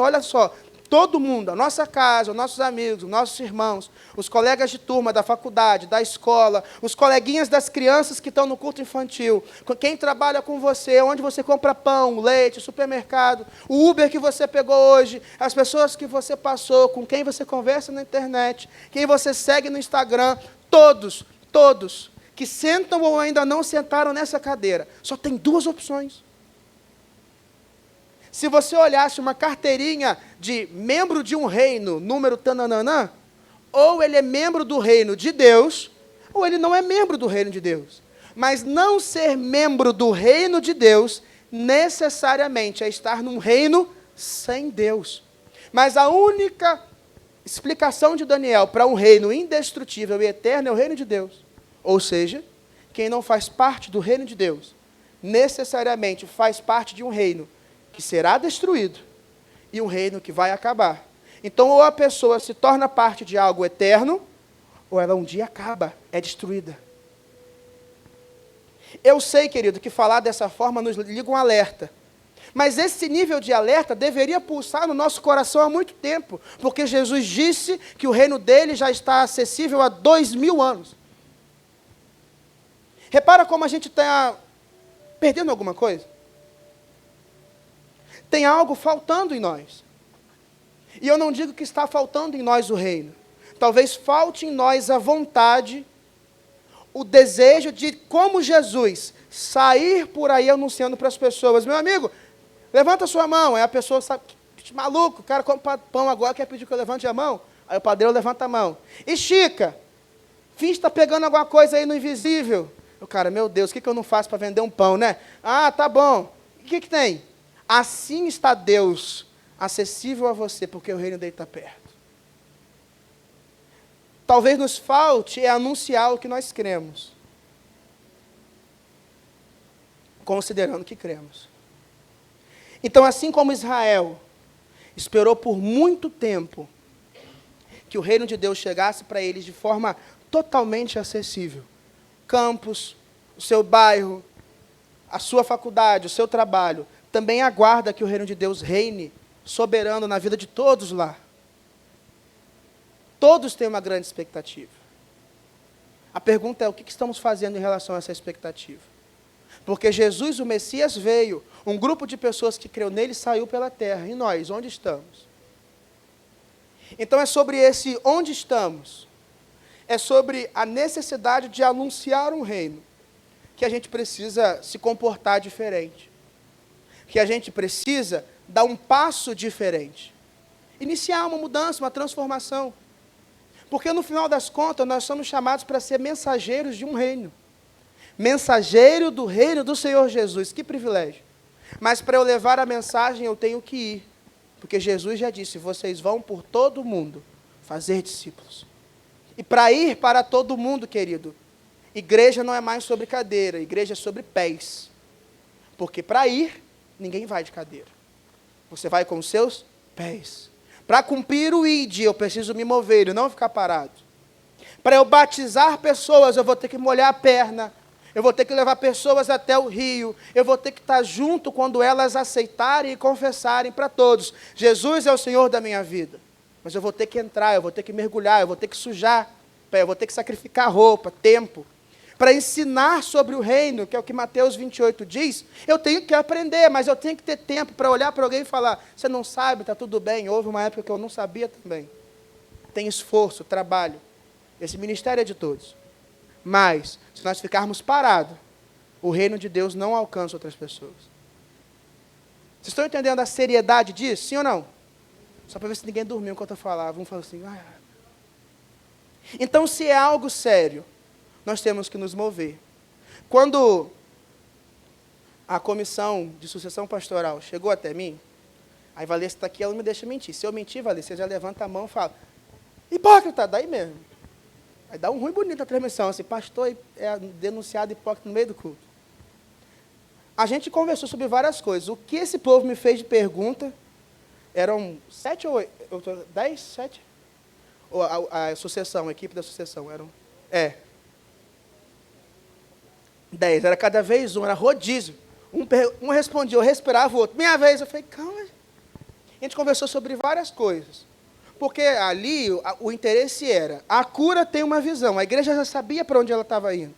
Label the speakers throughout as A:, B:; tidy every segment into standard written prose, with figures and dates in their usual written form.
A: Olha só, todo mundo, a nossa casa, os nossos amigos, os nossos irmãos, os colegas de turma da faculdade, da escola, os coleguinhas das crianças que estão no culto infantil, quem trabalha com você, onde você compra pão, leite, supermercado, o Uber que você pegou hoje, as pessoas que você passou, com quem você conversa na internet, quem você segue no Instagram, todos que sentam ou ainda não sentaram nessa cadeira, só tem duas opções. Se você olhasse uma carteirinha de membro de um reino, número tananana, ou ele é membro do reino de Deus, ou ele não é membro do reino de Deus. Mas não ser membro do reino de Deus, necessariamente é estar num reino sem Deus. Mas a única explicação de Daniel para um reino indestrutível e eterno é o reino de Deus. Ou seja, quem não faz parte do reino de Deus, necessariamente faz parte de um reino que será destruído e um reino que vai acabar. Então, ou a pessoa se torna parte de algo eterno, ou ela um dia acaba, é destruída. Eu sei, querido, que falar dessa forma nos liga um alerta. Mas esse nível de alerta deveria pulsar no nosso coração há muito tempo, porque Jesus disse que o reino dele já está acessível há 2000 anos. Repara como a gente está perdendo alguma coisa. Tem algo faltando em nós. E eu não digo que está faltando em nós o reino. Talvez falte em nós a vontade, o desejo de, como Jesus, sair por aí anunciando para as pessoas: meu amigo, levanta a sua mão. Aí a pessoa sabe, maluco, o cara come pão agora, quer pedir que eu levante a mão? Aí o padeiro levanta a mão. Estica. Finge que está pegando alguma coisa aí no invisível. O cara, meu Deus, o que eu não faço para vender um pão, né? Ah, tá bom. O que tem? Assim está Deus acessível a você, porque o reino dele está perto. Talvez nos falte anunciar o que nós cremos, considerando que cremos. Então, assim como Israel esperou por muito tempo que o reino de Deus chegasse para eles de forma totalmente acessível, campus, o seu bairro, a sua faculdade, o seu trabalho, também aguarda que o reino de Deus reine soberano na vida de todos lá. Todos têm uma grande expectativa. A pergunta é: o que estamos fazendo em relação a essa expectativa? Porque Jesus, o Messias, veio, um grupo de pessoas que creu nele saiu pela terra, e nós, onde estamos? Então é sobre esse onde estamos, é sobre a necessidade de anunciar um reino, que a gente precisa se comportar diferente. Que a gente precisa dar um passo diferente. Iniciar uma mudança, uma transformação. Porque no final das contas, nós somos chamados para ser mensageiros de um reino. Mensageiro do reino do Senhor Jesus. Que privilégio. Mas para eu levar a mensagem, eu tenho que ir. Porque Jesus já disse: vocês vão por todo o mundo fazer discípulos. E para ir para todo mundo, querido, igreja não é mais sobre cadeira, igreja é sobre pés. Porque para ir, ninguém vai de cadeira. Você vai com os seus pés. Para cumprir o ID, eu preciso me mover e não ficar parado. Para eu batizar pessoas, eu vou ter que molhar a perna. Eu vou ter que levar pessoas até o rio. Eu vou ter que estar junto quando elas aceitarem e confessarem para todos: Jesus é o Senhor da minha vida. Mas eu vou ter que entrar, eu vou ter que mergulhar, eu vou ter que sujar pé, eu vou ter que sacrificar roupa, tempo. Para ensinar sobre o reino, que é o que Mateus 28 diz, eu tenho que aprender, mas eu tenho que ter tempo para olhar para alguém e falar: você não sabe, está tudo bem. Houve uma época que eu não sabia também. Tem esforço, trabalho. Esse ministério é de todos. Mas, se nós ficarmos parados, o reino de Deus não alcança outras pessoas. Vocês estão entendendo a seriedade disso? Sim ou não? Só para ver se ninguém dormiu enquanto eu falava. Um falou assim: ah. Então, se é algo sério, nós temos que nos mover. Quando a comissão de sucessão pastoral chegou até mim, aí Valência está aqui, ela não me deixa mentir. Se eu mentir, Valência, já levanta a mão e fala: hipócrita, daí mesmo. Aí dá um ruim bonito na transmissão, assim: pastor é denunciado hipócrita no meio do culto. A gente conversou sobre várias coisas. O que esse povo me fez de pergunta, eram 7 ou 8, 10, 7? Ou a sucessão, a equipe da sucessão, eram... 10, era cada vez um, era rodízio. Um respondia, eu respirava, o outro: minha vez. Eu falei: calma. A gente conversou sobre várias coisas. Porque ali o interesse era, a cura tem uma visão, a igreja já sabia para onde ela estava indo.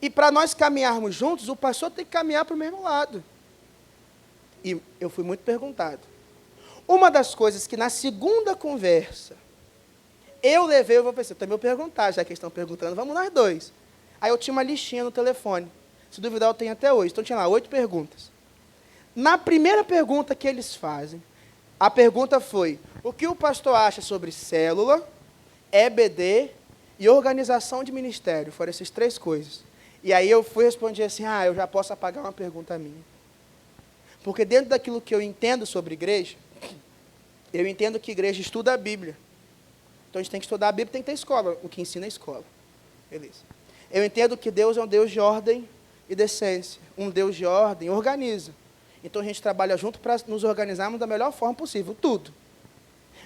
A: E para nós caminharmos juntos, o pastor tem que caminhar para o mesmo lado. E eu fui muito perguntado. Uma das coisas que na segunda conversa, eu vou pensar, também eu perguntar, já que eles estão perguntando, vamos nós dois. Aí eu tinha uma listinha no telefone. Se duvidar, eu tenho até hoje. Então tinha lá 8 perguntas. Na primeira pergunta que eles fazem, a pergunta foi, o que o pastor acha sobre célula, EBD e organização de ministério? Foram essas 3 coisas. E aí eu fui responder assim, eu já posso apagar uma pergunta minha. Porque dentro daquilo que eu entendo sobre igreja, eu entendo que igreja estuda a Bíblia. Então a gente tem que estudar a Bíblia, tem que ter escola, o que ensina é escola. Beleza. Eu entendo que Deus é um Deus de ordem e decência. Um Deus de ordem organiza. Então a gente trabalha junto para nos organizarmos da melhor forma possível, tudo.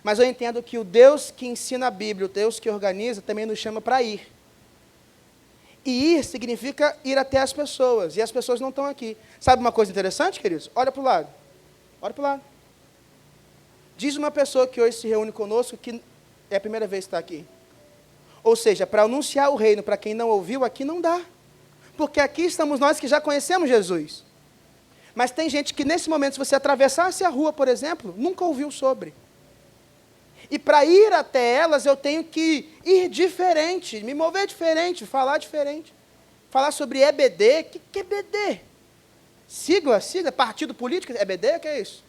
A: Mas eu entendo que o Deus que ensina a Bíblia, o Deus que organiza, também nos chama para ir. E ir significa ir até as pessoas, e as pessoas não estão aqui. Sabe uma coisa interessante, queridos? Olha para o lado. Olha para o lado. Diz uma pessoa que hoje se reúne conosco que é a primeira vez que está aqui. Ou seja, para anunciar o reino para quem não ouviu, aqui não dá. Porque aqui estamos nós que já conhecemos Jesus. Mas tem gente que nesse momento, se você atravessasse a rua, por exemplo, nunca ouviu sobre. E para ir até elas, eu tenho que ir diferente, me mover diferente, falar diferente. Falar sobre EBD, o que é EBD? Sigla, partido político, EBD, o que é isso?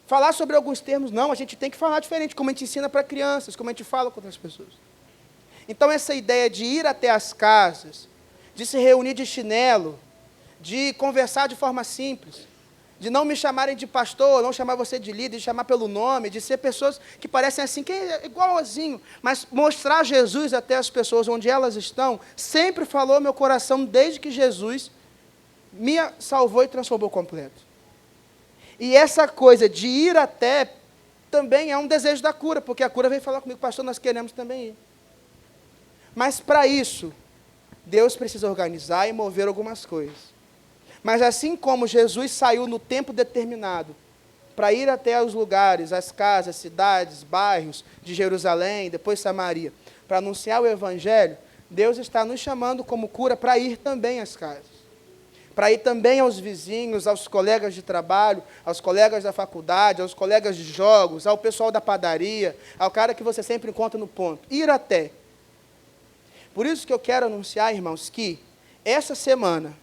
A: Falar sobre alguns termos, não, a gente tem que falar diferente, como a gente ensina para crianças, como a gente fala com outras pessoas. Então, essa ideia de ir até as casas, de se reunir de chinelo, de conversar de forma simples, de não me chamarem de pastor, não chamar você de líder, de chamar pelo nome, de ser pessoas que parecem assim, que é igualzinho, mas mostrar Jesus até as pessoas onde elas estão, sempre falou meu coração desde que Jesus me salvou e transformou completo. E essa coisa de ir até também é um desejo da cura, porque a cura veio falar comigo, pastor, nós queremos também ir. Mas para isso, Deus precisa organizar e mover algumas coisas. Mas assim como Jesus saiu no tempo determinado para ir até os lugares, as casas, cidades, bairros de Jerusalém, depois Samaria, para anunciar o Evangelho, Deus está nos chamando como cura para ir também às casas. Para ir também aos vizinhos, aos colegas de trabalho, aos colegas da faculdade, aos colegas de jogos, ao pessoal da padaria, ao cara que você sempre encontra no ponto. Ir até. Por isso que eu quero anunciar, irmãos, que essa semana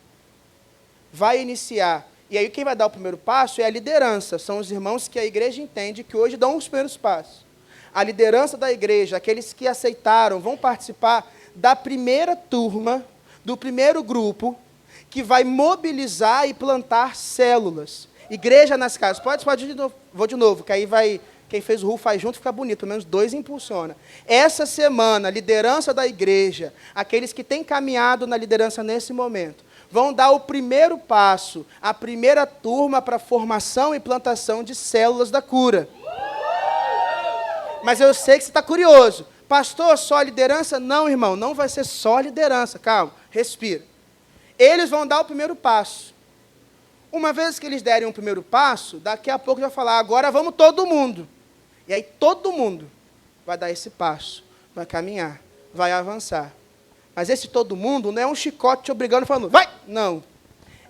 A: vai iniciar, e aí quem vai dar o primeiro passo é a liderança, são os irmãos que a igreja entende que hoje dão os primeiros passos. A liderança da igreja, aqueles que aceitaram, vão participar da primeira turma, do primeiro grupo, que vai mobilizar e plantar células. Igreja nas casas. Pode de novo, vou de novo, que aí vai, quem fez o RU faz junto, fica bonito, pelo menos 2 impulsiona. Essa semana, a liderança da igreja, aqueles que têm caminhado na liderança nesse momento, vão dar o primeiro passo, a primeira turma para a formação e plantação de células da cura. Mas eu sei que você está curioso. Pastor, só liderança? Não, irmão, não vai ser só liderança. Calma, respira. Eles vão dar o primeiro passo. Uma vez que eles derem o primeiro passo, daqui a pouco vai falar, agora vamos todo mundo. E aí todo mundo vai dar esse passo, vai caminhar, vai avançar. Mas esse todo mundo não é um chicote te obrigando, falando, vai! Não.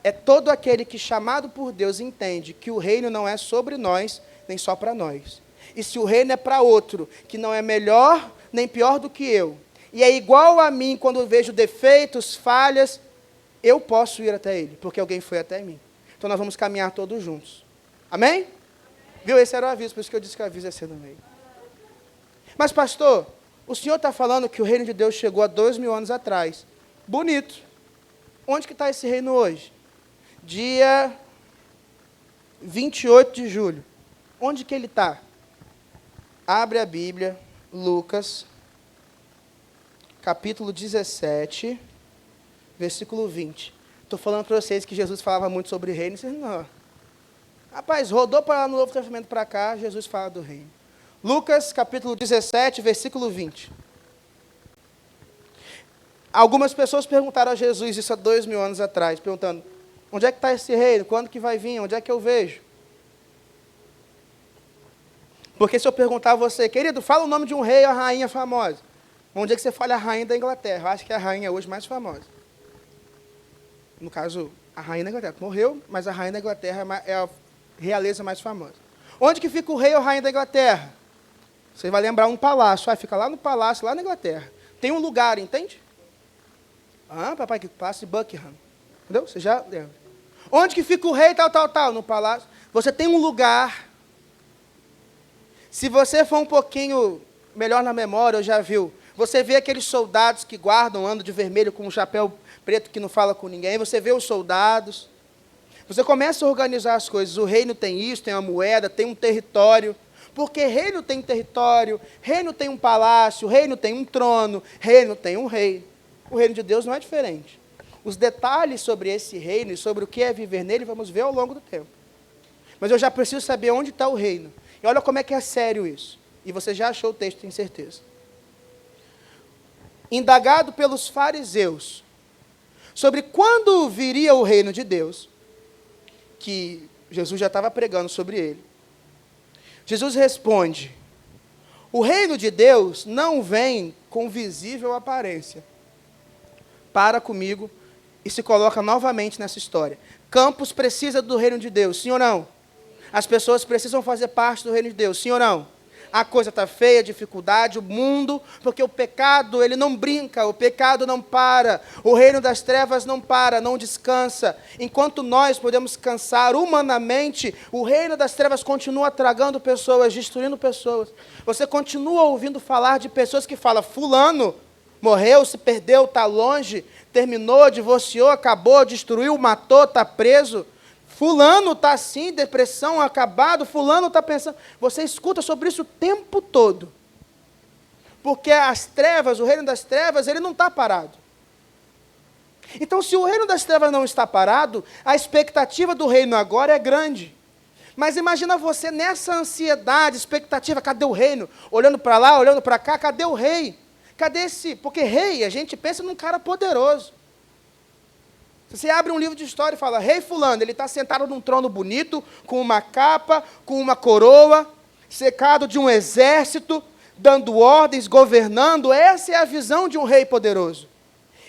A: É todo aquele que, chamado por Deus, entende que o reino não é sobre nós, nem só para nós. E se o reino é para outro, que não é melhor nem pior do que eu, e é igual a mim quando eu vejo defeitos, falhas, eu posso ir até ele, porque alguém foi até mim. Então nós vamos caminhar todos juntos. Amém? Viu? Esse era o aviso, por isso que eu disse que o aviso é ser no meio. Mas, pastor, o senhor está falando que o reino de Deus chegou há 2000 anos atrás. Bonito. Onde que está esse reino hoje? Dia 28 de julho. Onde que ele está? Abre a Bíblia, Lucas, capítulo 17, versículo 20. Estou falando para vocês que Jesus falava muito sobre reino, vocês não. Rapaz, rodou para lá no Novo Testamento para cá, Jesus fala do reino. Lucas, capítulo 17, versículo 20. Algumas pessoas perguntaram a Jesus isso há 2000 anos atrás, perguntando, onde é que está esse reino? Quando que vai vir? Onde é que eu vejo? Porque se eu perguntar a você, querido, fala o nome de um rei ou a rainha famosa. Vamos dizer que você fale a rainha da Inglaterra. Eu acho que é a rainha hoje mais famosa. No caso, a rainha da Inglaterra morreu, mas a rainha da Inglaterra é a realeza mais famosa. Onde que fica o rei ou a rainha da Inglaterra? Você vai lembrar um palácio. Fica lá no palácio, lá na Inglaterra. Tem um lugar, entende? Papai, que palácio de Buckingham. Entendeu? Você já lembra. Onde que fica o rei, tal, no palácio? Você tem um lugar. Se você for um pouquinho melhor na memória, já viu, você vê aqueles soldados que guardam, andam de vermelho com um chapéu preto que não fala com ninguém, você vê os soldados. Você começa a organizar as coisas. O reino tem isso, tem uma moeda, tem um território. Porque reino tem território, reino tem um palácio, reino tem um trono, reino tem um rei. O reino de Deus não é diferente. Os detalhes sobre esse reino e sobre o que é viver nele, vamos ver ao longo do tempo. Mas eu já preciso saber onde está o reino. E olha como é que é sério isso. E você já achou o texto, tenho certeza. Indagado pelos fariseus sobre quando viria o reino de Deus, que Jesus já estava pregando sobre ele, Jesus responde: o reino de Deus não vem com visível aparência. Para comigo e se coloca novamente nessa história. Campos precisa do reino de Deus, sim ou não? As pessoas precisam fazer parte do reino de Deus, sim ou não? A coisa está feia, dificuldade, o mundo, porque o pecado, ele não brinca, o pecado não para, o reino das trevas não para, não descansa. Enquanto nós podemos cansar humanamente, o reino das trevas continua tragando pessoas, destruindo pessoas. Você continua ouvindo falar de pessoas que falam, fulano morreu, se perdeu, está longe, terminou, divorciou, acabou, destruiu, matou, está preso. Fulano está assim, depressão, acabado, fulano está pensando. Você escuta sobre isso o tempo todo. Porque as trevas, o reino das trevas, ele não está parado. Então, se o reino das trevas não está parado, a expectativa do reino agora é grande. Mas imagina você nessa ansiedade, expectativa, cadê o reino? Olhando para lá, olhando para cá, cadê o rei? Cadê esse? Porque rei, a gente pensa num cara poderoso. Você abre um livro de história e fala, rei fulano, ele está sentado num trono bonito, com uma capa, com uma coroa, cercado de um exército, dando ordens, governando. Essa é a visão de um rei poderoso.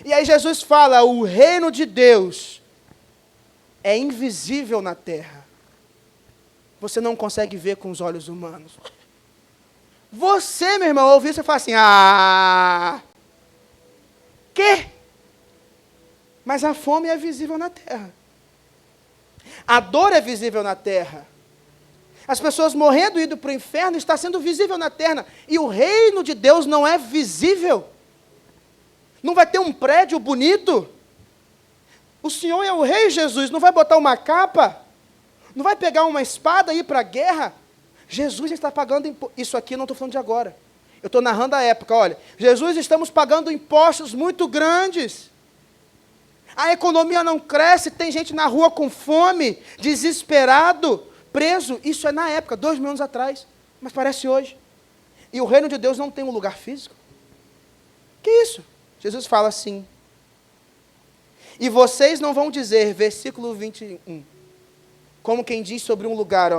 A: E aí Jesus fala, o reino de Deus é invisível na terra. Você não consegue ver com os olhos humanos. Você, meu irmão, ouve isso e fala assim, quê? Mas a fome é visível na terra. A dor é visível na terra. As pessoas morrendo e indo para o inferno está sendo visível na terra. E o reino de Deus não é visível. Não vai ter um prédio bonito. O Senhor é o rei, Jesus, não vai botar uma capa? Não vai pegar uma espada e ir para a guerra? Jesus está pagando imposto. Isso aqui eu não estou falando de agora. Eu estou narrando a época, olha. Jesus, estamos pagando impostos muito grandes. A economia não cresce, tem gente na rua com fome, desesperado, preso. Isso é na época, 2000 anos atrás. Mas parece hoje. E o reino de Deus não tem um lugar físico? Que isso? Jesus fala assim. E vocês não vão dizer, versículo 21, como quem diz sobre um lugar,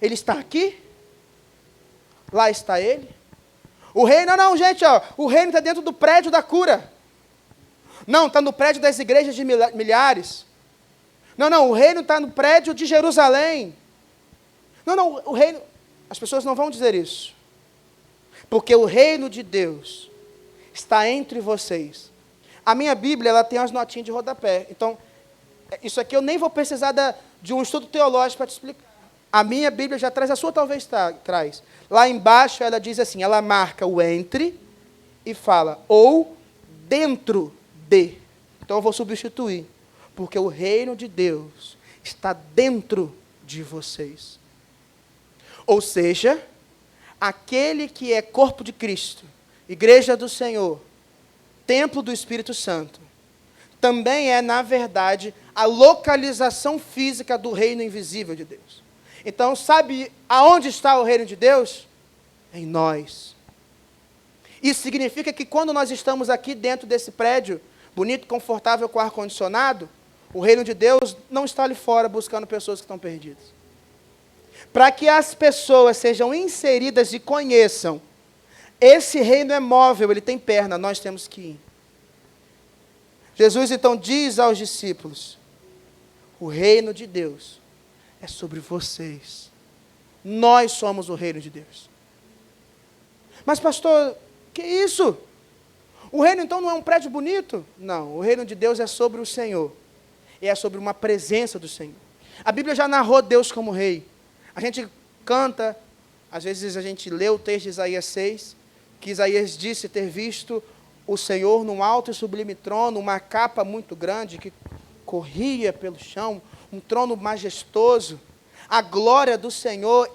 A: ele está aqui? Lá está ele? O reino, não, gente, o reino está dentro do prédio da cura. Não, está no prédio das igrejas de milhares. Não, o reino está no prédio de Jerusalém. Não, o reino... As pessoas não vão dizer isso. Porque o reino de Deus está entre vocês. A minha Bíblia, ela tem umas notinhas de rodapé. Então, isso aqui eu nem vou precisar de um estudo teológico para te explicar. A minha Bíblia já traz, a sua talvez traz. Lá embaixo ela diz assim, ela marca o entre e fala, ou dentro de. Então eu vou substituir. Porque o reino de Deus está dentro de vocês. Ou seja, aquele que é corpo de Cristo, igreja do Senhor, templo do Espírito Santo, também é, na verdade, a localização física do reino invisível de Deus. Então, sabe aonde está o reino de Deus? Em nós. Isso significa que quando nós estamos aqui dentro desse prédio, bonito, confortável, com ar-condicionado, o reino de Deus não está ali fora buscando pessoas que estão perdidas. para que as pessoas sejam inseridas e conheçam, esse reino é móvel, ele tem perna, nós temos que ir. Jesus então diz aos discípulos, o reino de Deus é sobre vocês. Nós somos o reino de Deus. Mas pastor, que isso? O reino então não é um prédio bonito? Não, o reino de Deus é sobre o Senhor. E é sobre uma presença do Senhor. A Bíblia já narrou Deus como rei. A gente canta, às vezes a gente lê o texto de Isaías 6, que Isaías disse ter visto o Senhor num alto e sublime trono, uma capa muito grande que corria pelo chão, um trono majestoso. A glória do Senhor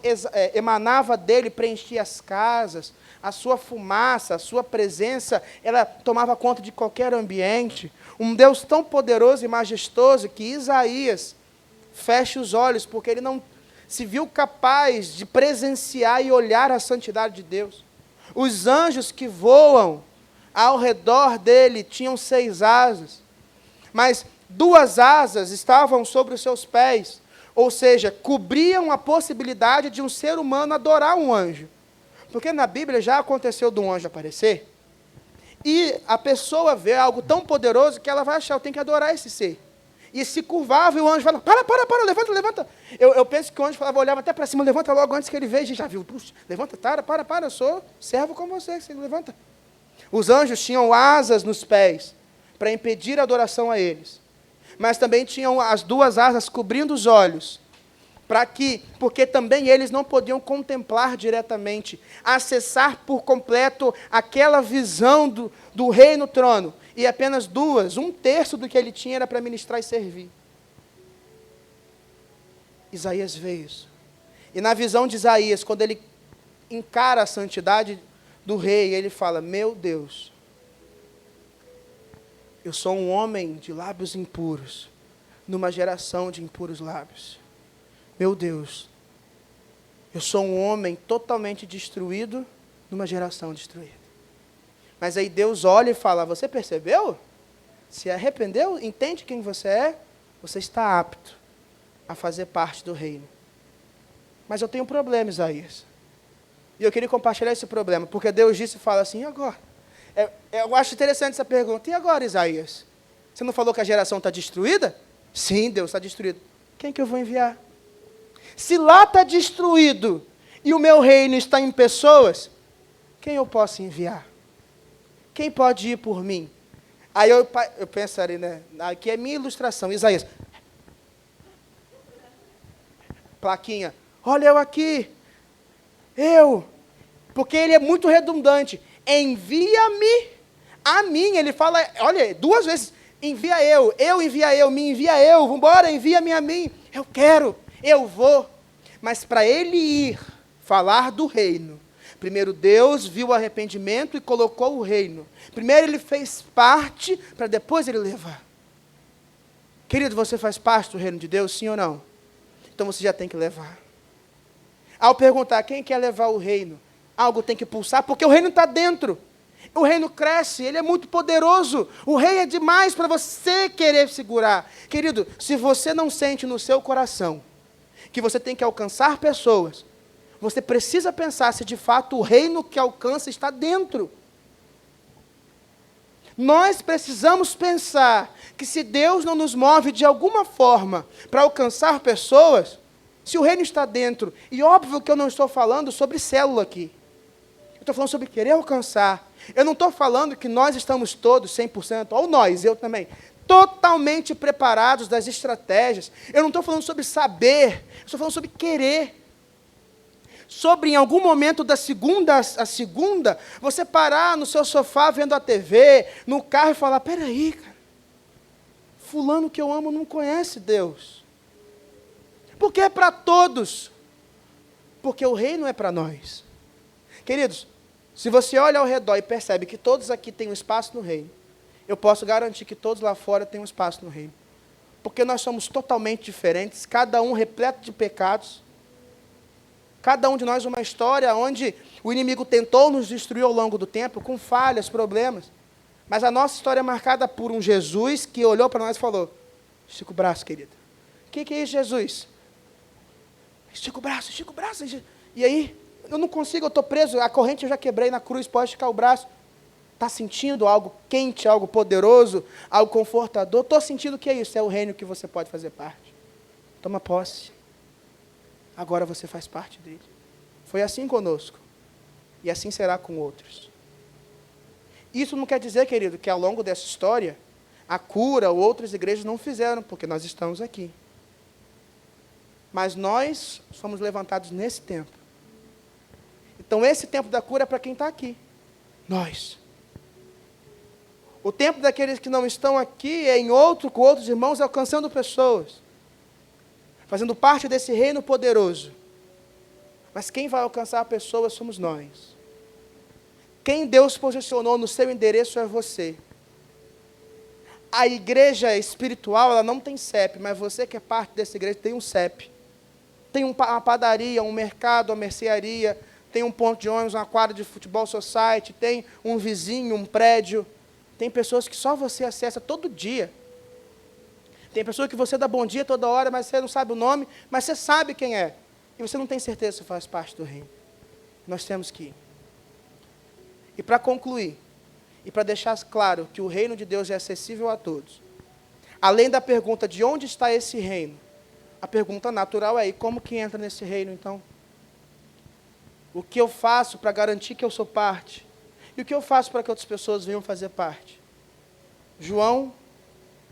A: emanava dele, preenchia as casas, a sua fumaça, a sua presença, ela tomava conta de qualquer ambiente. Um Deus tão poderoso e majestoso que Isaías fecha os olhos, porque ele não se viu capaz de presenciar e olhar a santidade de Deus. Os anjos que voam ao redor dele tinham 6 asas, mas 2 asas estavam sobre os seus pés, ou seja, cobriam a possibilidade de um ser humano adorar um anjo. Porque na Bíblia já aconteceu de um anjo aparecer, e a pessoa vê algo tão poderoso que ela vai achar, eu tenho que adorar esse ser. E se curvava e o anjo falava, para, levanta. Eu penso que o anjo falava, olhava até para cima, levanta logo antes que ele veja, já viu, puxa, levanta, para, eu sou servo como você levanta. Os anjos tinham asas nos pés, para impedir a adoração a eles. Mas também tinham as 2 asas cobrindo os olhos, porque também eles não podiam contemplar diretamente, acessar por completo aquela visão do rei no trono. E apenas 2, 1/3 do que ele tinha era para ministrar e servir. Isaías vê isso. E na visão de Isaías, quando ele encara a santidade do rei, ele fala, meu Deus, eu sou um homem de lábios impuros, numa geração de impuros lábios. Meu Deus, eu sou um homem totalmente destruído, numa geração destruída. Mas aí Deus olha e fala, você percebeu? Se arrependeu? Entende quem você é? Você está apto a fazer parte do reino. Mas eu tenho um problema, Isaías. E eu queria compartilhar esse problema, porque Deus disse e fala assim, e agora? Eu acho interessante essa pergunta. E agora, Isaías? Você não falou que a geração está destruída? Sim, Deus está destruído. Quem que eu vou enviar? Se lá está destruído e o meu reino está em pessoas, quem eu posso enviar? Quem pode ir por mim? Aí eu pensaria, né? Aqui é minha ilustração. Isaías. Plaquinha. Olha eu aqui. Eu. Porque ele é muito redundante. Envia-me a mim. Ele fala, olha, 2 vezes. Envia eu envia eu, me envia eu. Vamos embora, envia-me a mim. Eu quero, eu vou. Mas para ele ir falar do reino, primeiro Deus viu o arrependimento e colocou o reino. Primeiro ele fez parte, para depois ele levar. Querido, você faz parte do reino de Deus, sim ou não? Então você já tem que levar. Ao perguntar quem quer levar o reino, algo tem que pulsar, porque o reino está dentro. O reino cresce, ele é muito poderoso. O rei é demais para você querer segurar. Querido, se você não sente no seu coração que você tem que alcançar pessoas, você precisa pensar se de fato o reino que alcança está dentro. Nós precisamos pensar que se Deus não nos move de alguma forma para alcançar pessoas, se o reino está dentro, e óbvio que eu não estou falando sobre célula aqui, eu estou falando sobre querer alcançar. Eu não estou falando que nós estamos todos 100%, ou nós, eu também, totalmente preparados das estratégias. Eu não estou falando sobre saber, eu estou falando sobre querer. Sobre, em algum momento da segunda a segunda, você parar no seu sofá vendo a TV, no carro e falar, peraí, cara, fulano que eu amo não conhece Deus. Porque é para todos. Porque o reino é para nós. Queridos, se você olha ao redor e percebe que todos aqui têm um espaço no reino, eu posso garantir que todos lá fora têm um espaço no reino. Porque nós somos totalmente diferentes, cada um repleto de pecados. Cada um de nós uma história onde o inimigo tentou nos destruir ao longo do tempo, com falhas, problemas. Mas a nossa história é marcada por um Jesus que olhou para nós e falou, estica o braço, querido. O que é isso, Jesus? Estica o braço, estica o braço. E aí, eu não consigo, eu estou preso, a corrente eu já quebrei na cruz, pode esticar o braço. Está sentindo algo quente, algo poderoso, algo confortador? Estou sentindo que é isso, é o reino que você pode fazer parte. Toma posse. Agora você faz parte dele. Foi assim conosco. E assim será com outros. Isso não quer dizer, querido, que ao longo dessa história, a cura ou outras igrejas não fizeram, porque nós estamos aqui. Mas nós somos levantados nesse tempo. Então esse tempo da cura é para quem está aqui. Nós. O tempo daqueles que não estão aqui é em outro, com outros irmãos, alcançando pessoas. Fazendo parte desse reino poderoso. Mas quem vai alcançar pessoas somos nós. Quem Deus posicionou no seu endereço é você. A igreja espiritual, ela não tem CEP, mas você que é parte dessa igreja tem um CEP. Tem uma padaria, um mercado, uma mercearia, tem um ponto de ônibus, uma quadra de futebol society, tem um vizinho, um prédio. Tem pessoas que só você acessa todo dia. Tem pessoa que você dá bom dia toda hora, mas você não sabe o nome, mas você sabe quem é. E você não tem certeza se faz parte do reino. Nós temos que ir. E para concluir, e para deixar claro que o reino de Deus é acessível a todos, além da pergunta de onde está esse reino, a pergunta natural é, e como que entra nesse reino então? O que eu faço para garantir que eu sou parte? E o que eu faço para que outras pessoas venham fazer parte? João,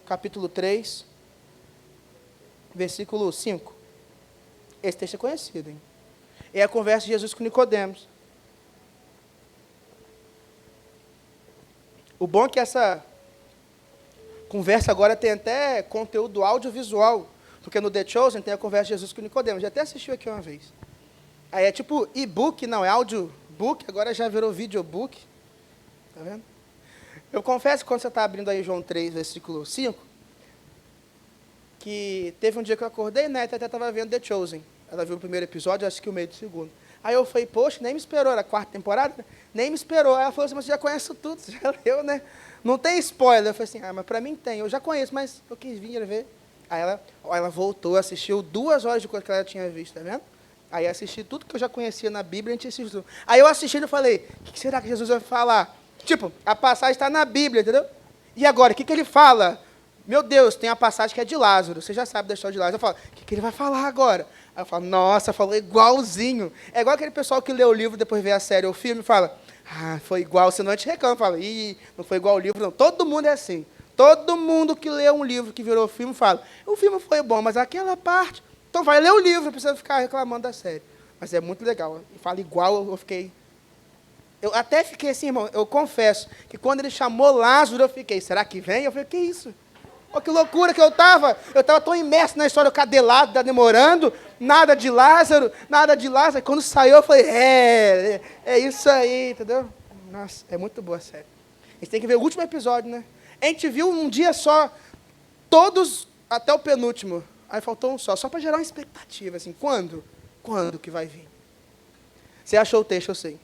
A: capítulo 3, versículo 5. Esse texto é conhecido, hein? É a conversa de Jesus com Nicodemos. O bom é que essa conversa agora tem até conteúdo audiovisual, porque no The Chosen tem a conversa de Jesus com Nicodemos. Já até assistiu aqui uma vez. Aí é tipo e-book, não, é audiobook, agora já virou videobook. Tá vendo? Eu confesso que quando você está abrindo aí João 3, versículo 5, que teve um dia que eu acordei, né, até estava vendo The Chosen. Ela viu o primeiro episódio, acho que o meio do segundo. Aí eu falei, poxa, nem me esperou, era a 4ª temporada, nem me esperou. Aí ela falou assim, mas você já conhece tudo, você já leu, né? Não tem spoiler. Eu falei assim, mas para mim tem, eu já conheço, mas eu quis vir ver. Aí ela voltou, assistiu 2 horas de coisa que ela tinha visto, tá vendo? Aí eu assisti tudo que eu já conhecia na Bíblia, a gente assistiu. Aí eu assisti e falei, o que será que Jesus vai falar? Tipo, a passagem está na Bíblia, entendeu? E agora, o que ele fala? Meu Deus, tem a passagem que é de Lázaro. Você já sabe da história de Lázaro. Eu falo, o que ele vai falar agora? Aí eu falo, nossa, falou igualzinho. É igual aquele pessoal que lê o livro, depois vê a série ou o filme e fala, foi igual, senão a gente reclama. Fala, não foi igual o livro, não. Todo mundo é assim. Todo mundo que lê um livro que virou filme fala, o filme foi bom, mas aquela parte... Então vai ler o livro, não precisa ficar reclamando da série. Mas é muito legal. E fala igual, eu fiquei... Eu até fiquei assim, irmão, eu confesso, que quando ele chamou Lázaro, eu fiquei, será que vem? Eu falei, que isso? Oh, que loucura que eu estava tão imerso na história, o cadelado está demorando, nada de Lázaro. E quando saiu, eu falei, é isso aí, entendeu? Nossa, é muito boa a série. A gente tem que ver o último episódio, né? A gente viu um dia só, todos até o penúltimo. Aí faltou um só para gerar uma expectativa, assim, quando? Quando que vai vir? Você achou o texto, eu sei.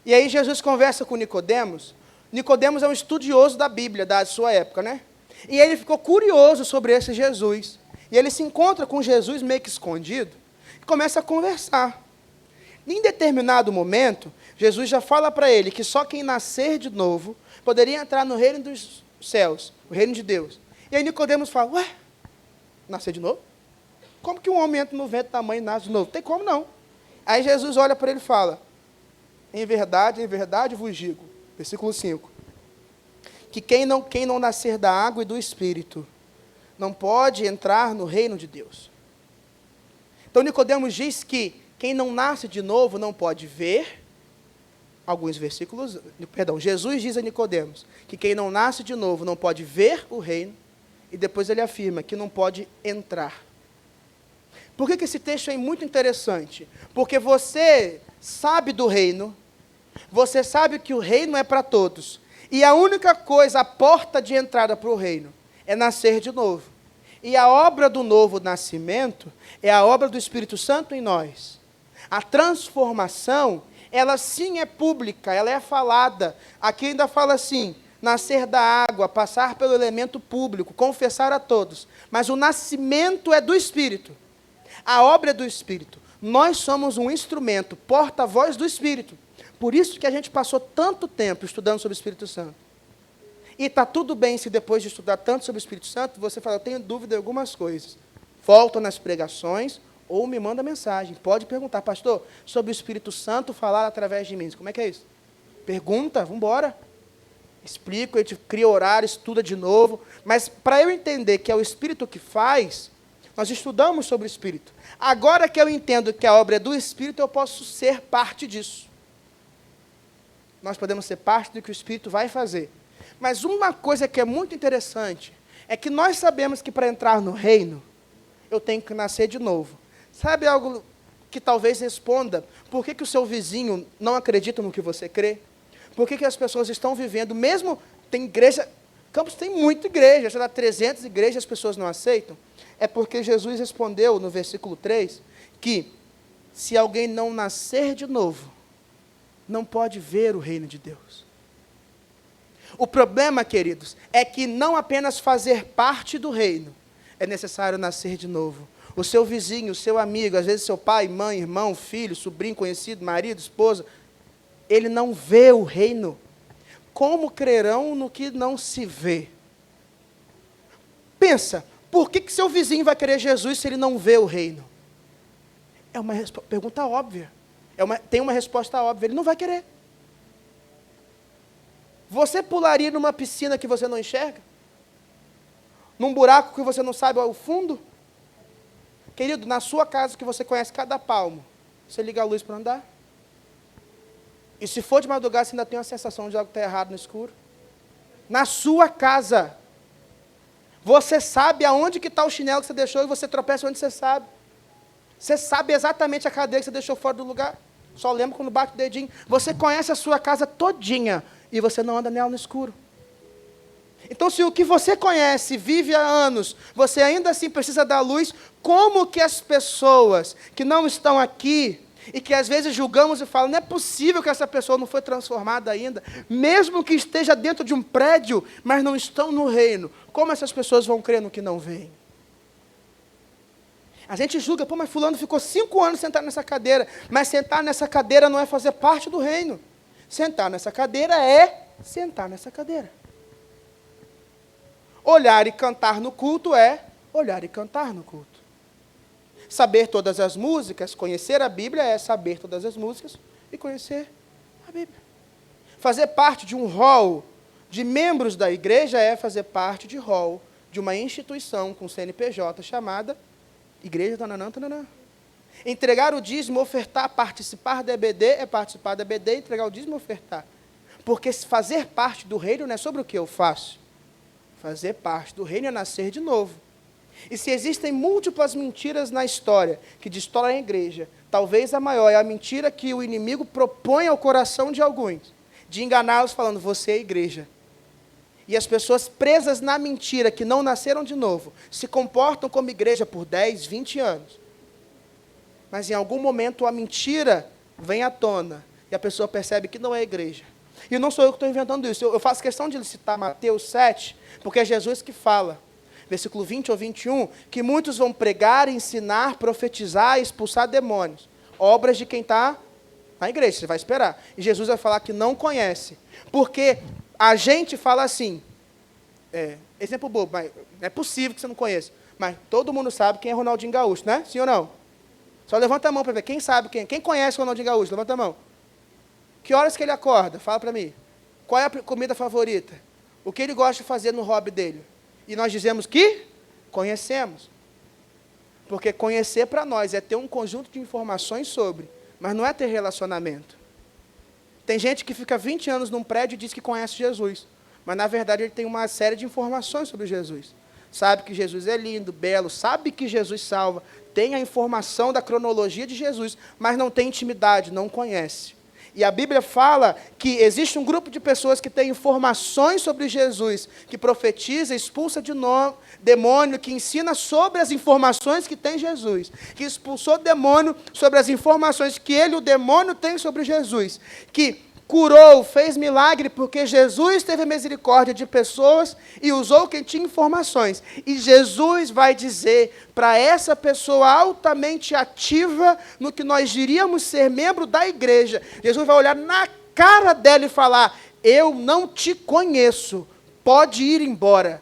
A: E aí Jesus conversa com Nicodemos. Nicodemos é um estudioso da Bíblia, da sua época, né? E ele ficou curioso sobre esse Jesus. E ele se encontra com Jesus meio que escondido e começa a conversar. Em determinado momento, Jesus já fala para ele que só quem nascer de novo poderia entrar no reino dos céus, o reino de Deus. E aí Nicodemos fala, ué, nascer de novo? Como que um homem entra no ventre da mãe e nasce de novo? Tem como não. Aí Jesus olha para ele e fala, em verdade vos digo, versículo 5, que quem não nascer da água e do Espírito não pode entrar no reino de Deus. Então Nicodemos diz que quem não nasce de novo não pode ver, Jesus diz a Nicodemos que quem não nasce de novo não pode ver o reino, e depois ele afirma que não pode entrar. Por que esse texto é muito interessante? Porque você sabe do reino, você sabe que o reino é para todos, e a única coisa, a porta de entrada para o reino, é nascer de novo. E a obra do novo nascimento é a obra do Espírito Santo em nós. A transformação, ela sim é pública, ela é falada. Aqui ainda fala assim, nascer da água, passar pelo elemento público, confessar a todos. Mas o nascimento é do Espírito. A obra é do Espírito. Nós somos um instrumento, porta-voz do Espírito. Por isso que a gente passou tanto tempo estudando sobre o Espírito Santo. E está tudo bem se depois de estudar tanto sobre o Espírito Santo, você fala, eu tenho dúvida em algumas coisas. Volta nas pregações ou me manda mensagem. Pode perguntar, pastor, sobre o Espírito Santo falar através de mim. Como é que é isso? Pergunta, vamos embora. Explico, a gente cria horário, estuda de novo. Mas para eu entender que é o Espírito que faz, nós estudamos sobre o Espírito. Agora que eu entendo que a obra é do Espírito, eu posso ser parte disso. Nós podemos ser parte do que o Espírito vai fazer. Mas uma coisa que é muito interessante é que nós sabemos que para entrar no reino, eu tenho que nascer de novo. Sabe algo que talvez responda por que o seu vizinho não acredita no que você crê? Por que as pessoas estão vivendo, mesmo tem igreja, Campos tem muita igreja, já dá 300 igrejas, as pessoas não aceitam? É porque Jesus respondeu no versículo 3, que se alguém não nascer de novo, não pode ver o reino de Deus. O problema, queridos, é que não apenas fazer parte do reino, é necessário nascer de novo. O seu vizinho, o seu amigo, às vezes seu pai, mãe, irmão, filho, sobrinho, conhecido, marido, esposa, ele não vê o reino. Como crerão no que não se vê? Pensa, por que seu vizinho vai querer Jesus se ele não vê o reino? É uma pergunta óbvia. Tem uma resposta óbvia, ele não vai querer. Você pularia numa piscina que você não enxerga? Num buraco que você não sabe o fundo? Querido, na sua casa que você conhece cada palmo, você liga a luz para andar? E se for de madrugada, você ainda tem uma sensação de algo está errado no escuro? Na sua casa, você sabe aonde que está o chinelo que você deixou e você tropeça onde você sabe. Você sabe exatamente a cadeira que você deixou fora do lugar. Só lembra quando bate o dedinho. Você conhece a sua casa todinha e você não anda nela no escuro. Então, se o que você conhece, vive há anos, você ainda assim precisa da luz, como que as pessoas que não estão aqui, e que às vezes julgamos e falamos, não é possível que essa pessoa não foi transformada ainda, mesmo que esteja dentro de um prédio, mas não estão no reino, como essas pessoas vão crer no que não veem? A gente julga, mas fulano ficou 5 anos sentado nessa cadeira, mas sentar nessa cadeira não é fazer parte do reino. Sentar nessa cadeira é sentar nessa cadeira. Olhar e cantar no culto é olhar e cantar no culto. Saber todas as músicas, conhecer a Bíblia é saber todas as músicas e conhecer a Bíblia. Fazer parte de um hall de membros da igreja é fazer parte de hall de uma instituição com CNPJ chamada Igreja Tananã, Tananã. Entregar o dízimo, ofertar, participar da EBD é participar da EBD, entregar o dízimo e ofertar. Porque fazer parte do reino não é sobre o que eu faço. Fazer parte do reino é nascer de novo. E se existem múltiplas mentiras na história que destroem a igreja, talvez a maior é a mentira que o inimigo propõe ao coração de alguns, de enganá-los falando, você é a igreja. E as pessoas presas na mentira, que não nasceram de novo, se comportam como igreja por 10, 20 anos. Mas em algum momento a mentira vem à tona, e a pessoa percebe que não é igreja. E não sou eu que estou inventando isso, eu faço questão de citar Mateus 7, porque é Jesus que fala. Versículo 20 ou 21, que muitos vão pregar, ensinar, profetizar, expulsar demônios. Obras de quem está na igreja, você vai esperar. E Jesus vai falar que não conhece. Porque a gente fala assim, exemplo bobo, mas não é possível que você não conheça. Mas todo mundo sabe quem é Ronaldinho Gaúcho, né? Sim ou não? Só levanta a mão para ver, quem sabe quem? Quem conhece Ronaldinho Gaúcho? Levanta a mão. Que horas que ele acorda? Fala para mim. Qual é a comida favorita? O que ele gosta de fazer no hobby dele? E nós dizemos que conhecemos. Porque conhecer para nós é ter um conjunto de informações sobre, mas não é ter relacionamento. Tem gente que fica 20 anos num prédio e diz que conhece Jesus, mas na verdade ele tem uma série de informações sobre Jesus. Sabe que Jesus é lindo, belo, sabe que Jesus salva, tem a informação da cronologia de Jesus, mas não tem intimidade, não conhece. E a Bíblia fala que existe um grupo de pessoas que tem informações sobre Jesus, que profetiza, expulsa de demônio, que ensina sobre as informações que tem Jesus, que expulsou demônio sobre as informações que ele, o demônio, tem sobre Jesus, que curou, fez milagre, porque Jesus teve misericórdia de pessoas e usou quem tinha informações. E Jesus vai dizer para essa pessoa altamente ativa no que nós diríamos ser membro da igreja, Jesus vai olhar na cara dela e falar: eu não te conheço, pode ir embora.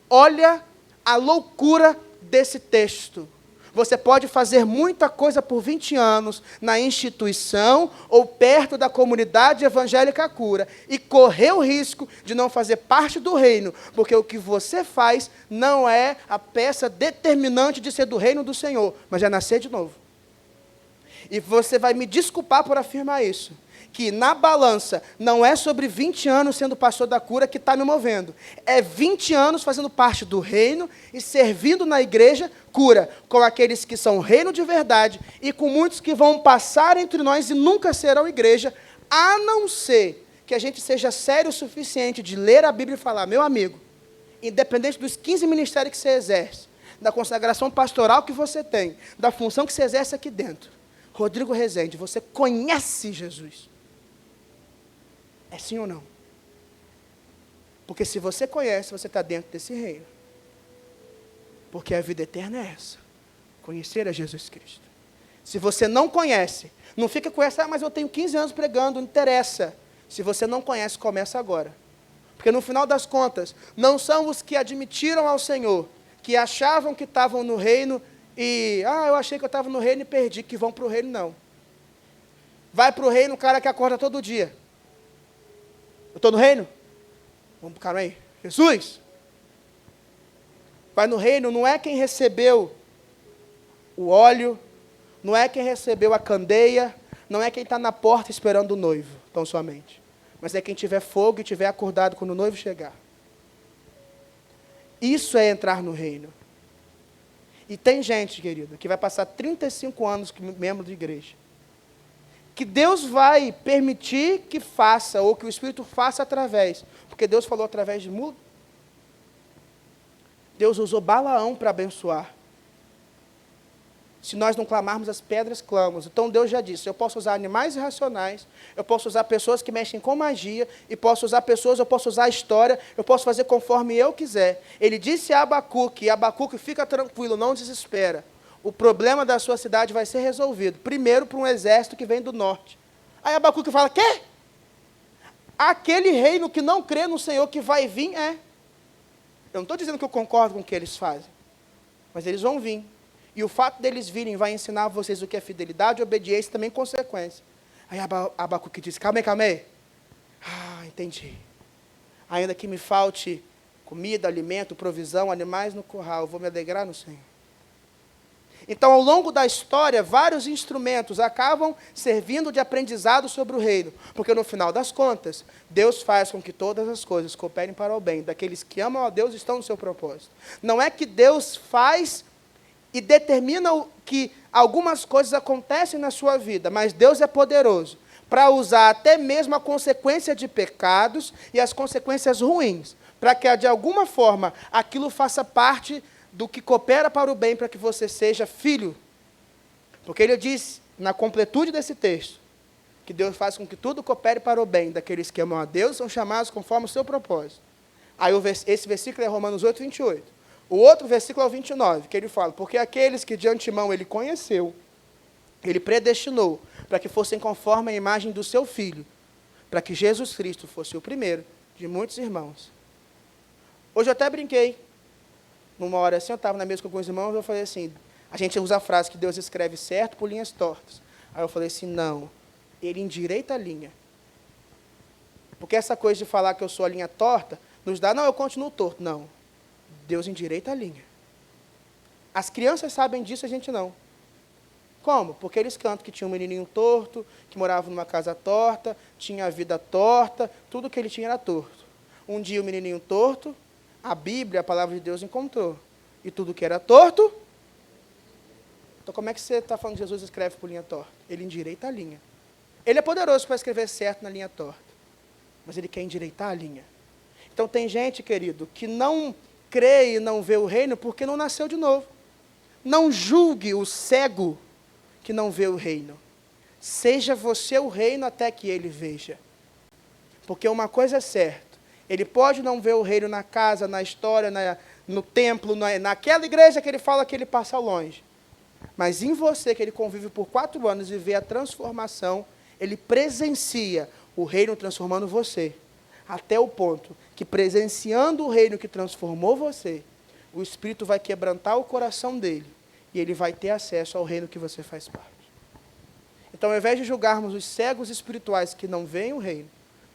A: Olha a loucura desse texto. Você pode fazer muita coisa por 20 anos na instituição ou perto da comunidade evangélica Cura e correr o risco de não fazer parte do reino, porque o que você faz não é a peça determinante de ser do reino do Senhor, mas é nascer de novo. E você vai me desculpar por afirmar isso, que na balança não é sobre 20 anos sendo pastor da Cura que está me movendo. É 20 anos fazendo parte do reino e servindo na igreja Cura, com aqueles que são reino de verdade e com muitos que vão passar entre nós e nunca serão igreja, a não ser que a gente seja sério o suficiente de ler a Bíblia e falar: meu amigo, independente dos 15 ministérios que você exerce, da consagração pastoral que você tem, da função que você exerce aqui dentro, Rodrigo Rezende, você conhece Jesus? É sim ou não? Porque se você conhece, você está dentro desse reino. Porque a vida eterna é essa: conhecer a Jesus Cristo. Se você não conhece, não fica com essa: mas eu tenho 15 anos pregando, não interessa. Se você não conhece, começa agora. Porque no final das contas, não são os que admitiram ao Senhor, que achavam que estavam no reino e, eu achei que eu estava no reino e perdi, que vão para o reino, não. Vai para o reino o cara que acorda todo dia. Eu estou no reino? Vamos para o cara aí. Jesus! Vai no reino, não é quem recebeu o óleo, não é quem recebeu a candeia, não é quem está na porta esperando o noivo, tão somente. Mas é quem tiver fogo e tiver acordado quando o noivo chegar. Isso é entrar no reino. E tem gente, querido, que vai passar 35 anos como membro de igreja, que Deus vai permitir que faça, ou que o Espírito faça através, porque Deus falou através de mudo. Deus usou Balaão para abençoar. Se nós não clamarmos, as pedras clamam. Então Deus já disse: eu posso usar animais irracionais, eu posso usar pessoas que mexem com magia, e posso usar pessoas, eu posso usar a história, eu posso fazer conforme eu quiser. Ele disse a Abacuque: Abacuque, fica tranquilo, não desespera. O problema da sua cidade vai ser resolvido. Primeiro por um exército que vem do norte. Aí Abacuque fala: quê? Aquele reino que não crê no Senhor que vai vir é. Eu não estou dizendo que eu concordo com o que eles fazem, mas eles vão vir. E o fato deles virem vai ensinar a vocês o que é fidelidade, obediência e também consequência. Aí Abacuque diz: calma aí. Entendi. Ainda que me falte comida, alimento, provisão, animais no curral, eu vou me alegrar no Senhor. Então, ao longo da história, vários instrumentos acabam servindo de aprendizado sobre o reino, porque no final das contas, Deus faz com que todas as coisas cooperem para o bem daqueles que amam a Deus e estão no seu propósito. Não é que Deus faz e determina que algumas coisas acontecem na sua vida, mas Deus é poderoso para usar até mesmo a consequência de pecados e as consequências ruins, para que, de alguma forma, aquilo faça parte do que coopera para o bem, para que você seja filho. Porque ele diz, na completude desse texto, que Deus faz com que tudo coopere para o bem daqueles que amam a Deus, são chamados conforme o seu propósito. Aí esse versículo é Romanos 8, 28. O outro versículo é o 29, que ele fala: porque aqueles que de antemão ele conheceu, ele predestinou, para que fossem conforme a imagem do seu Filho, para que Jesus Cristo fosse o primeiro de muitos irmãos. Hoje eu até brinquei. Numa hora assim, eu estava na mesa com alguns irmãos, eu falei assim: a gente usa a frase que Deus escreve certo por linhas tortas. Aí eu falei assim: não, ele endireita a linha. Porque essa coisa de falar que eu sou a linha torta, nos dá: não, eu continuo torto. Não, Deus endireita a linha. As crianças sabem disso, a gente não. Como? Porque eles cantam que tinha um menininho torto, que morava numa casa torta, tinha a vida torta, tudo que ele tinha era torto. Um dia o menininho torto, a Bíblia, a palavra de Deus, encontrou. E tudo que era torto. Então, como é que você está falando que Jesus escreve por linha torta? Ele endireita a linha. Ele é poderoso para escrever certo na linha torta. Mas ele quer endireitar a linha. Então, tem gente, querido, que não crê e não vê o reino porque não nasceu de novo. Não julgue o cego que não vê o reino. Seja você o reino até que ele veja. Porque uma coisa é certa, ele pode não ver o reino na casa, na história, no templo, naquela igreja que ele fala que ele passa longe. Mas em você, que ele convive por 4 anos e vê a transformação, ele presencia o reino transformando você. Até o ponto que, presenciando o reino que transformou você, o Espírito vai quebrantar o coração dele e ele vai ter acesso ao reino que você faz parte. Então, ao invés de julgarmos os cegos espirituais que não veem o reino,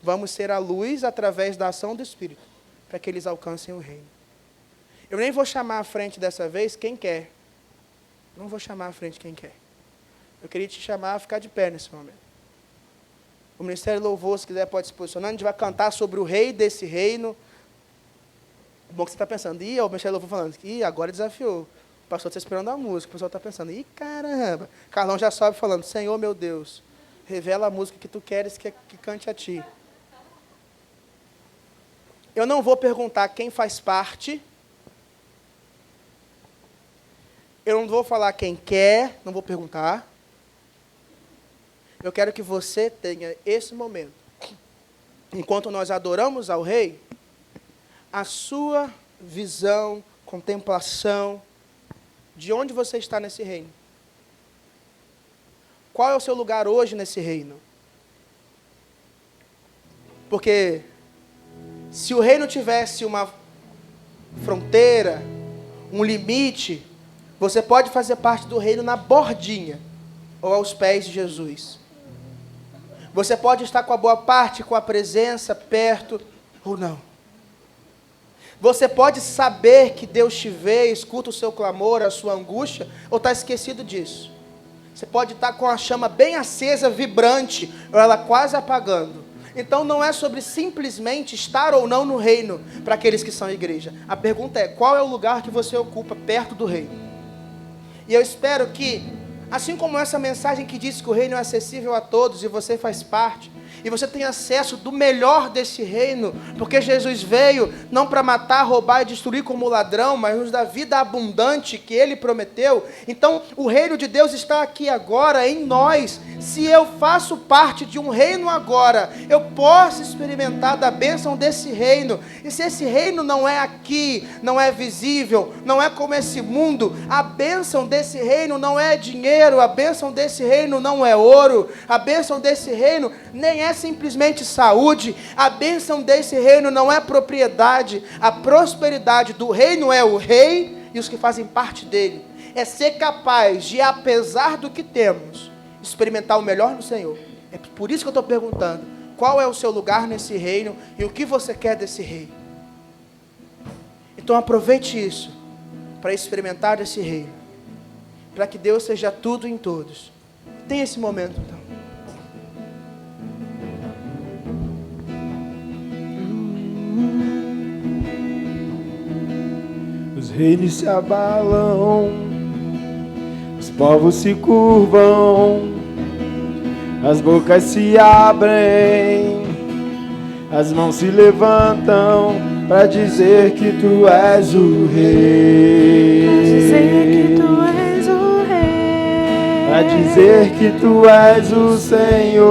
A: vamos ser a luz através da ação do Espírito, para que eles alcancem o reino. Eu nem vou chamar à frente dessa vez quem quer. Não vou chamar à frente quem quer. Eu queria te chamar a ficar de pé nesse momento. O Ministério Louvor, se quiser, pode se posicionar. A gente vai cantar sobre o rei desse reino. Bom que você está pensando, o Ministério Louvor falando, agora desafiou. O pastor está esperando a música, o pessoal está pensando, caramba. Carlão já sobe falando, Senhor, meu Deus, revela a música que tu queres que cante a ti. Eu não vou perguntar quem faz parte. Eu não vou falar quem quer, não vou perguntar. Eu quero que você tenha esse momento, enquanto nós adoramos ao Rei, a sua visão, contemplação, de onde você está nesse reino. Qual é o seu lugar hoje nesse reino? Porque se o reino tivesse uma fronteira, um limite, você pode fazer parte do reino na bordinha, ou aos pés de Jesus. Você pode estar com a boa parte, com a presença, perto, ou não. Você pode saber que Deus te vê, escuta o seu clamor, a sua angústia, ou está esquecido disso. Você pode estar com a chama bem acesa, vibrante, ou ela quase apagando. Então não é sobre simplesmente estar ou não no reino, para aqueles que são igreja. A pergunta é, qual é o lugar que você ocupa perto do reino? E eu espero que, assim como essa mensagem que diz que o reino é acessível a todos e você faz parte, e você tem acesso do melhor desse reino, porque Jesus veio não para matar, roubar e destruir como ladrão, mas nos dar vida abundante que Ele prometeu. Então o reino de Deus está aqui agora em nós. Se eu faço parte de um reino agora, eu posso experimentar da bênção desse reino. E se esse reino não é aqui, não é visível, não é como esse mundo, a bênção desse reino não é dinheiro, a bênção desse reino não é ouro, a bênção desse reino nem é simplesmente saúde, a bênção desse reino não é propriedade, a prosperidade do reino é o rei e os que fazem parte dele. É ser capaz de, apesar do que temos, experimentar o melhor no Senhor. É por isso que eu estou perguntando, qual é o seu lugar nesse reino e o que você quer desse reino? Então aproveite isso para experimentar esse reino, para que Deus seja tudo em todos. Tem esse momento então.
B: Os reinos se abalam, os povos se curvam, as bocas se abrem, as mãos se levantam para dizer que tu és o rei. Para dizer que tu és o Senhor.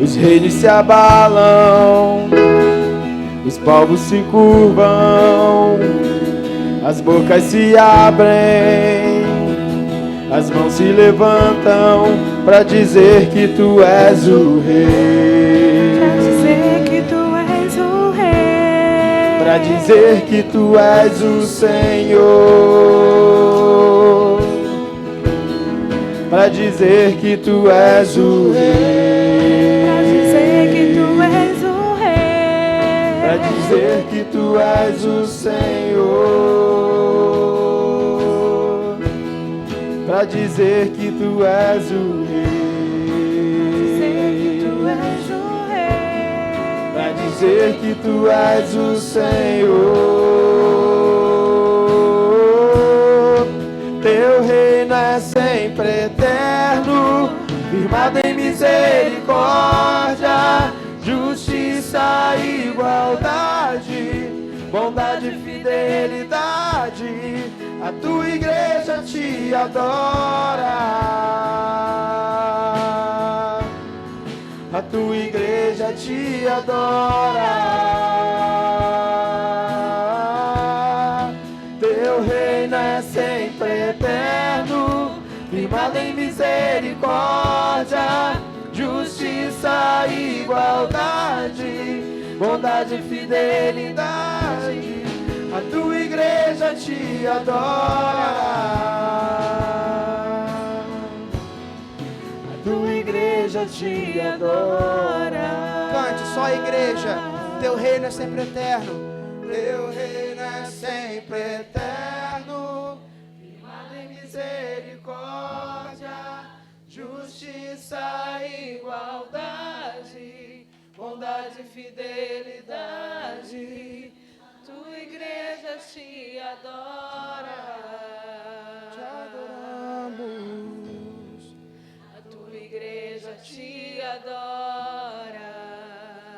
B: Os reinos se abalam, os povos se curvam, as bocas se abrem, as mãos se levantam para dizer que tu és o rei. Para dizer que tu és o rei. Para dizer que tu és o Senhor. Para dizer que tu és o rei. Para dizer que tu és o Senhor, para dizer que tu és o rei, para dizer que tu és o Senhor. Teu reino é sempre eterno, firmado em misericórdia, justiça e igualdade, bondade e fidelidade, a tua igreja te adora. tua igreja te adora. Teu reino é sempre eterno, firmado em misericórdia, justiça e igualdade, bondade e fidelidade. A tua igreja te adora. A tua igreja te adora.
A: Cante, só a igreja. Teu reino é sempre eterno. Teu reino é sempre eterno, firmado em misericórdia, justiça e igualdade, bondade e fidelidade.
C: Tua igreja te adora.
A: Te adoramos.
C: A tua igreja te adora.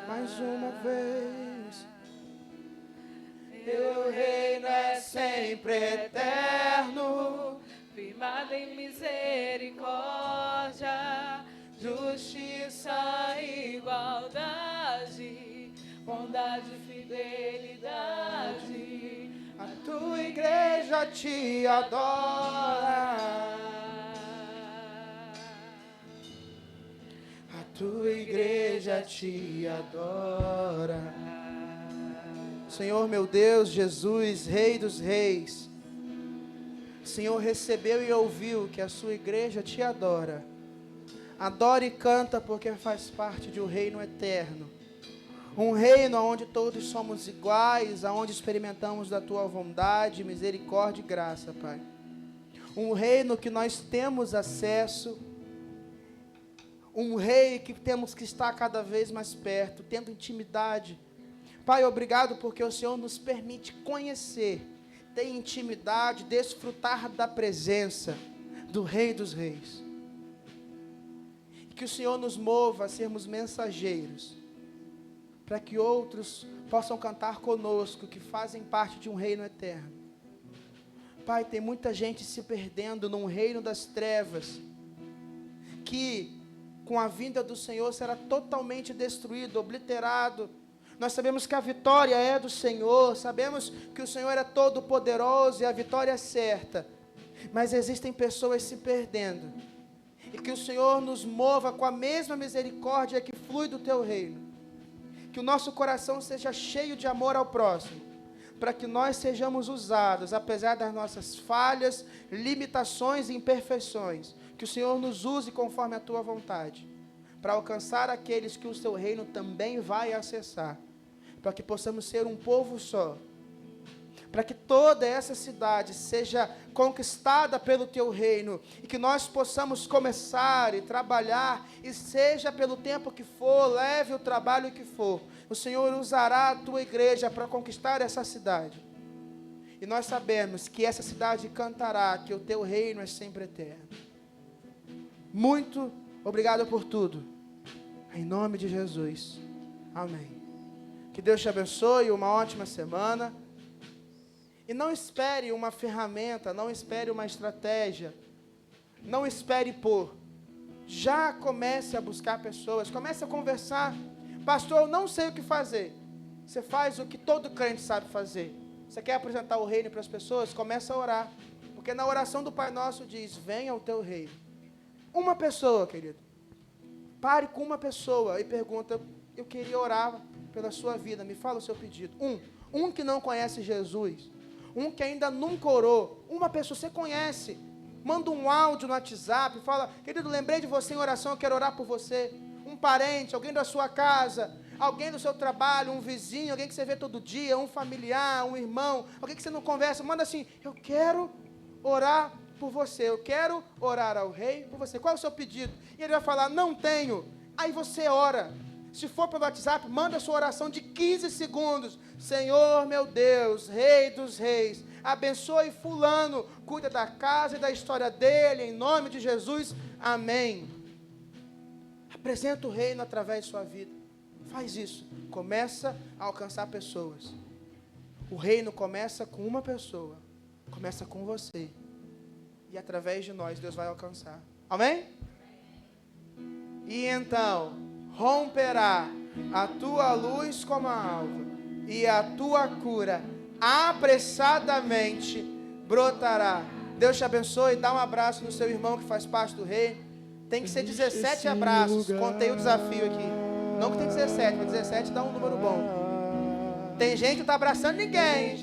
A: Mais uma vez. Teu reino é sempre eterno,
C: Firmado em misericórdia, justiça e igualdade, bondade e fidelidade.
A: a tua igreja te adora. A tua igreja te adora. Senhor meu Deus, Jesus, Rei dos Reis, Senhor recebeu e ouviu que a sua igreja te adora. Adora e canta porque faz parte de um reino eterno. Um reino onde todos somos iguais, onde experimentamos da tua bondade, misericórdia e graça, Pai. Um reino que nós temos acesso. Um rei que temos que estar cada vez mais perto, tendo intimidade. Pai, obrigado porque o Senhor nos permite conhecer, ter intimidade, desfrutar da presença do Rei dos Reis. E que o Senhor nos mova a sermos mensageiros, para que outros possam cantar conosco, que fazem parte de um reino eterno. Pai, tem muita gente se perdendo num reino das trevas, que com a vinda do Senhor será totalmente destruído, obliterado. Nós sabemos que a vitória é do Senhor, sabemos que o Senhor é todo poderoso e a vitória é certa, mas existem pessoas se perdendo, e que o Senhor nos mova com a mesma misericórdia que flui do teu reino, que o nosso coração seja cheio de amor ao próximo, para que nós sejamos usados, apesar das nossas falhas, limitações e imperfeições, que o Senhor nos use conforme a tua vontade, para alcançar aqueles que o teu reino também vai acessar, para que possamos ser um povo só, para que toda essa cidade seja conquistada pelo teu reino, e que nós possamos começar e trabalhar, e seja pelo tempo que for, leve o trabalho que for, o Senhor usará a tua igreja para conquistar essa cidade, e nós sabemos que essa cidade cantará que o teu reino é sempre eterno. Muito obrigado por tudo, em nome de Jesus, amém. Que Deus te abençoe, uma ótima semana. E não espere uma ferramenta, não espere uma estratégia, não espere por. Já comece a buscar pessoas, comece a conversar. Pastor, eu não sei o que fazer. Você faz o que todo crente sabe fazer. Você quer apresentar o reino para as pessoas? Comece a orar. Porque na oração do Pai Nosso diz, venha o teu reino. Uma pessoa, querido. Pare com uma pessoa e pergunta, eu queria orar pela sua vida, me fala o seu pedido. Um que não conhece Jesus, um que ainda nunca orou, uma pessoa você conhece, manda um áudio no WhatsApp, fala, querido, lembrei de você em oração, eu quero orar por você. Um parente, alguém da sua casa, alguém do seu trabalho, um vizinho, alguém que você vê todo dia, um familiar, um irmão, alguém que você não conversa, manda assim, eu quero orar por você, eu quero orar ao rei por você. Qual é o seu pedido? E ele vai falar, não tenho. Aí você ora. Se for pelo WhatsApp, manda a sua oração de 15 segundos. Senhor, meu Deus, Rei dos Reis, abençoe fulano, cuida da casa e da história dele, em nome de Jesus, amém. Apresenta o reino através de sua vida. Faz isso. Começa a alcançar pessoas. O reino começa com uma pessoa. Começa com você. E através de nós, Deus vai alcançar. Amém? E então, romperá a tua luz como a alva, e a tua cura apressadamente brotará. Deus te abençoe. Dá um abraço no seu irmão que faz parte do reino. Tem que ser 17 abraços. Contei o desafio aqui. Não que tem 17, mas 17 dá um número bom. Tem gente que não está abraçando ninguém.